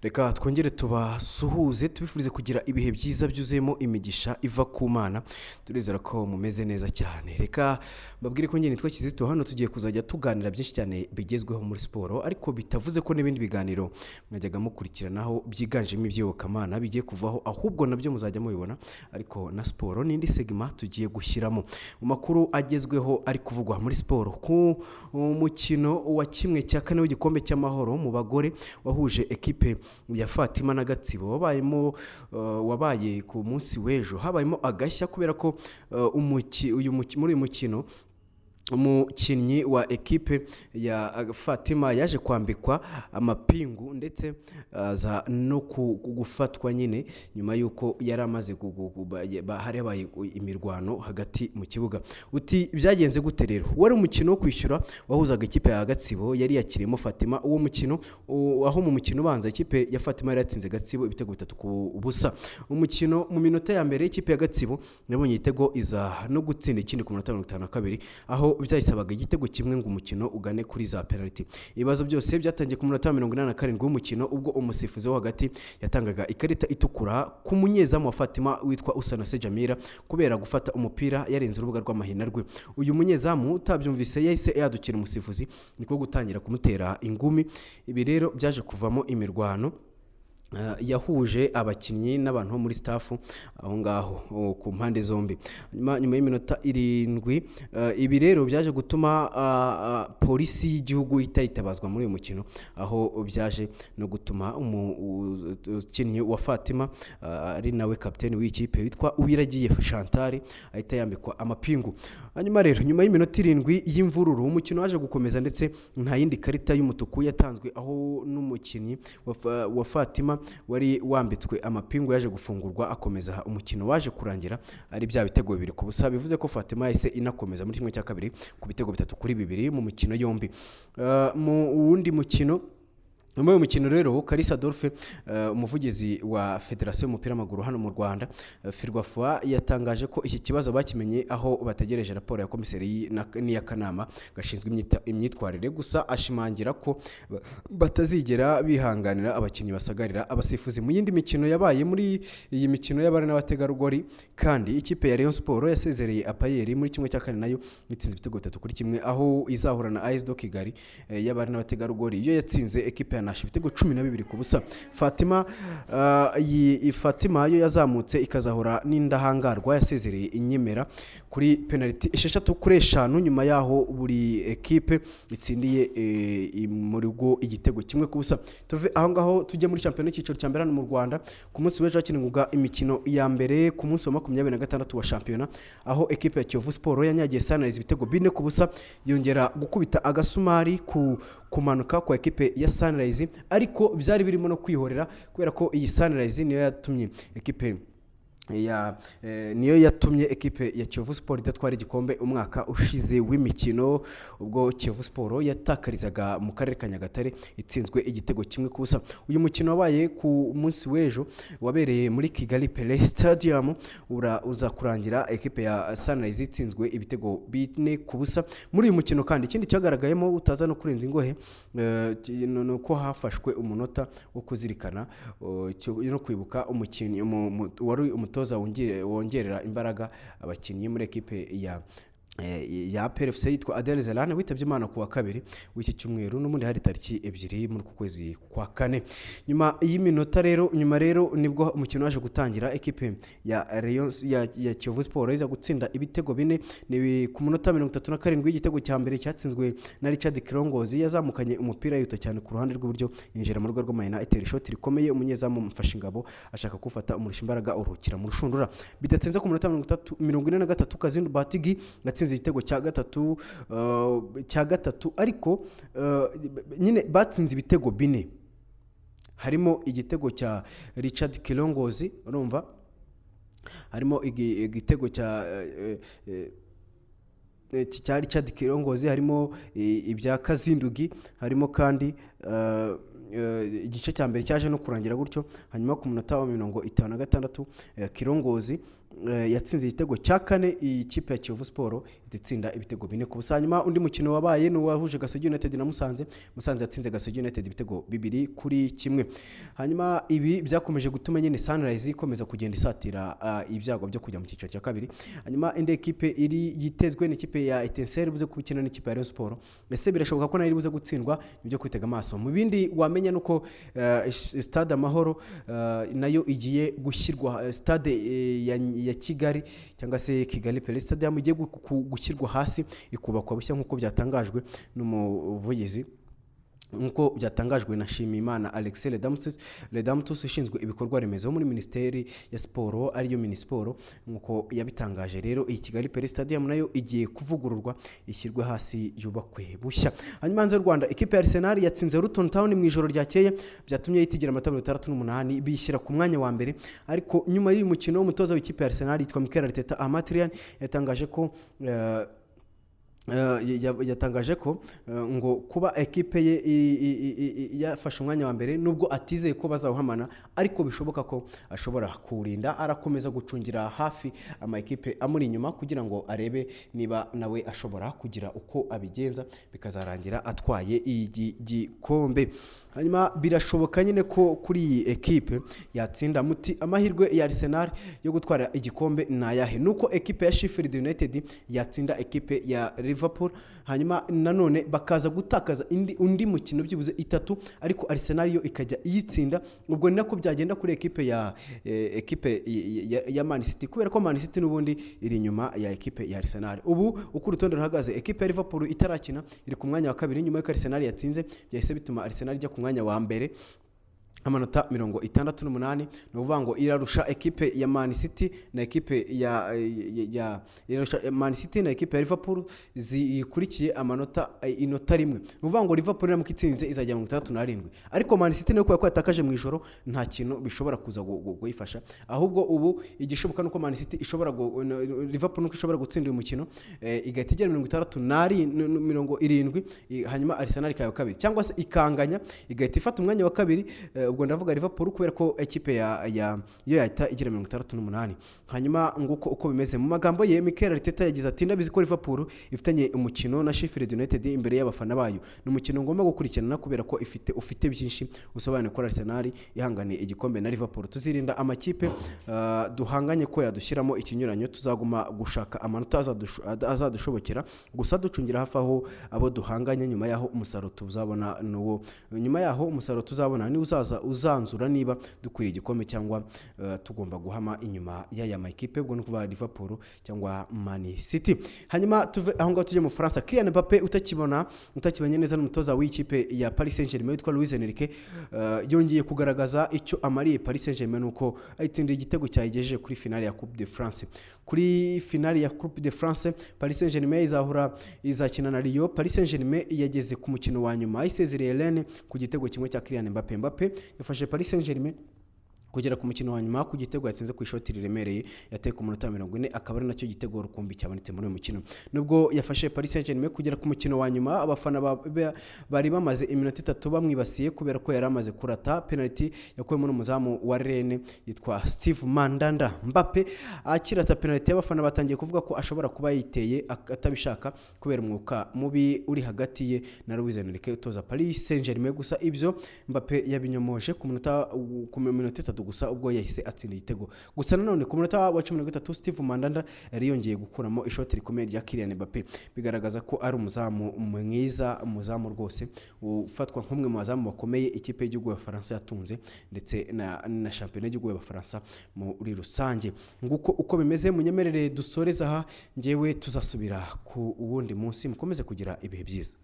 reka twongere tubasuhuze tubifurize kugira ibihe byiza byuzuyemo imigisha iva ku Mana. Turizera ko mumeze neza cyane. Reka mbabwire ko njye nitwa Kizito, hano tugiye kuzajya tuganira byinshi cyane bigezweho muri siporo, ariko bitavuze ko n'ibindi biganiro mwajyaga mukurikiranaho byiganjemo iby'iyobokamana bigiye kuvaho, ahubwo nabyo muzajya mubibona, ariko na siporo n'indi segima tugiye gushyiramo mu makuru agezweho ari kuvugwa muri siporo. Ku mukino wa kimwe cya kane w'igikombe cy'amahoro mu bagore wahuje ekipe ya Fatima na Gatsibo wabaye ku munsi w'ejo, habayemo agashya kubera ko muri uyu mukino umukinnyi wa ekipe ya Fatima yaje kwambikwa amapingu ndetse aza no gufatwa nyine nyuma yuko yari amaze habaye imirwano hagati mu kibuga. Uti byagenze gute rero? Wari umukino wo kwishyura wahuzaga ekipe ya Gatsibo yari yakirimo Fatima. Uwo mukino aho mu mukino ubanza ekipe ya Fatima yari yatsinze Gatsibo ibitego 3-0. Umukino mu minota ya mbere ekipe ya Gatsibo yabonye igitego iza no gutsinda ikindi ku minota 52 aho byayisabaga igitego kimwe ngo umukino ugane kuri za penalty. Ibibazo byose byatangiye ku minota 87 w'umukino ubwo umusifuzi wo hagati yatangaga ikarita itukura ku munyezamu wa Fatima witwa Usana Sejamira kubera gufata umupira yarenze urubuga rw'amahina rwe. Uyu munyezamu utabyumvise yahise yadukira umusifuzi niko gutangira kumutera ingumi. Ibi rero byaje kuvamo imirwano yahuje abakinnyi n'abantu muri staff aho ngaho ku mpande zombi. Nyuma y'iminota 7 ibi rero byaje gutuma polisi y'igihugu itayitabazwa muri uyu mukino, aho byaje no gutuma umukinnyi wa Fatima ari nawe kapiteni w'ikipe witwa Uwiragiye Chantal ahita yambikwa amapingu. Hanyuma rero nyuma y'iminota 7 y'imvururu umukino waje gukomeza ndetse nta yindi karita y'umutuku yatanzwe, aho n'umukinnyi wa Fatima wari wambitswe amapingu yaje gufungurwa akomeza umukino waje kurangira ari bya bitego 2-0. Bivuze ko Fatima yahise inakomeza muri kimwe cya kabiri ku bitego 3-2 mu mukino yombi. Mu wundi mukino nyuma y'umukino rero Kalisa Adolphe umuvugizi wa Federation y'umupira w'amaguru hano mu Rwanda Ferwafa yatangaje ko iki kibazo bakimenye aho bategereje raporo ya komiseri n'iy'akanama gashinzwe imyitwarire, gusa ashimangira ko batazigera bihanganira abakinnyi basagarira abasifuzi. Mu yindi mikino yabaye muri iyi mikino y'abari n'abategarugori kandi ikipe ya Rayon Sport yasezereye Apayeri muri kimwe cya kane nayo itsinze ibitego 3-1 aho izahura na AS Kigali y'abari n'abategarugori iyo yatsinze ekipe ya ibitego 12-0. Fatima yo yazamutse ikazahura n'indahangarwa yasezereye inyemera kuri penalty 6-5 nyuma yaho buri ekipe itsindiye muri go igitego 1-0. Tuve aho ngaho tujye muri championnat cyiciro cya mbere hano mu Rwanda. Ku munsi w'ejo hakinirwaga imikino ya mbere ku munsi wa 26 wa championnat, aho ekipe ya Kiyovu Sport yanyagiye Sunrise ibitego 4-0 yongera gukubita agasumari kumanuka kwa ekipe ya Sunrise, ariko byari birimo no kwihorera kubera ko iyi Sunrise niyo yatumye ekipe ya Kiyovu Sport idatwara igikombe umwaka ushize w'imikino, ubwo Kiyovu Sport yatakarizaga mu karere ka Nyagatare itsinzwe igitego 1-0. Uyu mukino wabaye ku munsi w'ejo wabereye muri Kigali Pele Stadium uza kurangira ekipe ya Sunrise itsinzwe ibitego 4-0. Muri uyu mukino kandi ikindi cyagaragayemo utaza no kurenza ingohe nuko hafashwe umunota wo kuzirikana no kwibuka umukinnyi wari umutoza wongerera imbaraga abakinnyi muri ekipe ya PFC yitwa Adel Zelane witabye Imana ku wa 2 w'iki cyumweru, n'umundi hari tariki 2 muri kwezi kwa 4. Nyuma y'iminota rero nibwo umukino waje gutangira. Ekipe ya Rayon ya Kiyovu Sport iza gutsinda ibitego 4 ni ku munota 37 y'igitego cya mbere cyatsinzwe na Richard Kirongozi yazamukanye umupira yuto cyane ku ruhande rw'iburyo injira mu rugo rw'amahina etera shot rikomeye, umunyezamu mfashe ingabo ashaka kufata umurusha imbaraga uruhukira mu rushundura. Bidatenze ku munota 43 Kazindu Batigi igitego cya gatatu ariko nyine batsinze ibitego 4, harimo igitego cya Richard Kilongozi, urumva harimo igitego cya Richard Kilongozi, harimo ibya Kazindugi, harimo kandi igice cya mbere cyaje no kurangira gutyo. Hanyuma ku munota wa 56 Kilongozi yatsinze igitego cya kane ikipe ya Kiyovu Sport itsinda ibitego 4 ku busa. Hanyuma undi mukino wabaye ni uwahuje Gasogi United na Musanze yatsinze Gasogi United ibitego 2-1. Hanyuma ibi byakomeje gutuma nyine Sunrise ikomeza kugenda isatira ibyago byo kujya mu cyiciro cya kabiri. Hanyuma indi ekipe iri yitezwe n'ikipe ya Etincelle buze kubikina n'ikipe ya Rayon Sport. Ese birashoboka ko nayo buze gutsindwa, nibyo kwitega amaso. Mu bindi wamenya nuko Stade Amahoro nayo igiye gushyirwa stade ya Kigali cyangwa se Kigali Pele Stadium igiye gushyirwa hasi ikubakwa bushya nk'uko byatangajwe n'umuvugizi, nkuko byatangajwe na Shimimana Alexis Ledamtus ishinzwe ibikorwa remezo muri Ministeri ya Siporo ariyo Minisiporo, nkuko yabitangaje. Rero iyi Kigali Pele Stadium nayo igiye kuvugururwa ishyirwe hasi yubakwe bushya. Hanyuma hanze y'u Rwanda ikipe ya Arsenal yatsinze Luton Town mu ijoro ryakeye, byatumye yitigira amanota 68 bishyira ku mwanya wa mbere. Ariko nyuma y'uyu mukino umutoza w'ikipe ya Arsenal yitwa Mikel Arteta Amatrian yatangaje ko ngo kuba ekipe ye yafashe umwanya wa mbere nubwo atizeye ko bazawuhamana, ariko bishoboka ko ashobora kurinda arakomeza gucungira hafi ama ekipe amuri inyuma kugira ngo arebe niba nawe ashobora kugira uko abigenza bikazarangira atwaye igikombe. Hanyuma birashoboka nyine ko kuri iyi ekipe yatsinda muti amahirwe ya Arsenal yo gutwara igikombe nayahe nuko ekipe ya Sheffield United yatsinda ekipe ya Liverpool, hanyuma nanone bakaza gutakaza undi mukino byibuze 3, ariko Arsenal yo ikajya yitsinda. Ubwo ni nako byagenda kuri ekipe ya Man City, kubera ko Man City n'ubundi iri nyuma ya ekipe ya Arsenal. Ubu uko urutonde ruhagaze ekipe ya Liverpool itarakina iri ku mwanya wa kabiri nyuma y'uko Arsenal yatsinze, byahise bituma Arsenal ijya ku mwanya wa mbere amanota 68. No kuvuga ngo irarusha ekipe ya Man City na ekipe ya Man City na ekipe ya Liverpool zikurikiye amanota inota rimwe. No kuvuga ngo Liverpool na mukitsinze izajya mu 67, ariko Man City nayo ko yatakaje mu ijoro nta kintu bishobora kuza guyifasha, ahubwo ubu igishoboka nuko Man City ishobora Liverpool nuko ishobora gutsinda uyu mukino igahita igera 67, hanyuma Arsenal ikayo kabiri cyangwa se ikanganya igahita ifata umwanya wa kabiri. Ubwo ndavuga Liverpool kubera ko ekipe yo yahita igira 68. Hanyuma nguko uko bimeze mu magambo ye Mikel Arteta yagize ati ndabizi ko Liverpool ifitanye umukino na Sheffield United imbere y'abafana bayo, ni umukino ngomba gukurikirana kubera ko ufite byinshi usobanuye ko Arsenal ihanganiye igikombe na Liverpool. Tuzirinda amakipe duhanganye ko yadushyiramo ikinyuranyo, tuzaguma gushaka amanota azadushobokera, gusa ducungira hafi aho abo duhanganye. Nyuma yaho umusaruro tuzabona ni uzanzura niba dukwiriye igikombe cyangwa tugomba guhama inyuma y'aya makipe, ubwo no kuva Liverpool cyangwa Man City. Hanyuma tuve aho ngaho tujye mu France. Kylian Mbappé utakibanye neza n'umutoza w'ikipe ya Paris Saint-Germain witwa Luis Enrique yongeye kugaragaza icyo amariye Paris Saint-Germain nuko ayitsindira igitego cyayigejeje kuri finale ya Coupe de France. Kuri finale ya Coupe de France Paris Saint-Germain izakina na Lyon. Paris Saint-Germain yageze ku mukino wa nyuma isezereye Rennes ku gitego kimwe cya Kylian Mbappé yafashe Paris Saint-Germain kugera ku mukino wa nyuma ku gitego yatsinze ku ishoti riremereye yateye ku munota 40, akaba ari nacyo gitego rukumbi cyabonetse muri uyu mukino. Nubwo yafashe Paris Saint-Germain kugera ku mukino wa nyuma, abafana bari bamaze iminota 3 bamwibasiye kubera ko yari amaze kurata penalty yakuyemo n'umuzamu wa Rennes yitwa Steve Mandanda. Mbappé akirata penalty y'abafana batangiye kuvuga ko ashobora kuba yiteye atabishaka kubera umwuka mubi uri hagati ye na Luis Enrique utoza Paris Saint-Germain. Gusa ibyo Mbappé yabinyomoje ku minota 3 gusa ubwo yahise atsinda igitego. Gusa nanone ku munota wa 13 Steve Mandanda yari yongeye gukuramo ishoti rikomeye rya Kylian Mbappé, bigaragaza ko ari umuzamu mwiza, umuzamu rwose ufatwa nk'umwe mu bazamu bakomeye ikipe y'igihugu ya France yatunze ndetse na championnat y'igihugu ya France muri rusange. Nguko uko bimeze, munyemerere dusoreza aha, ngewe tuzasubira ku wundi munsi. Mukomeze kugira ibihe byiza.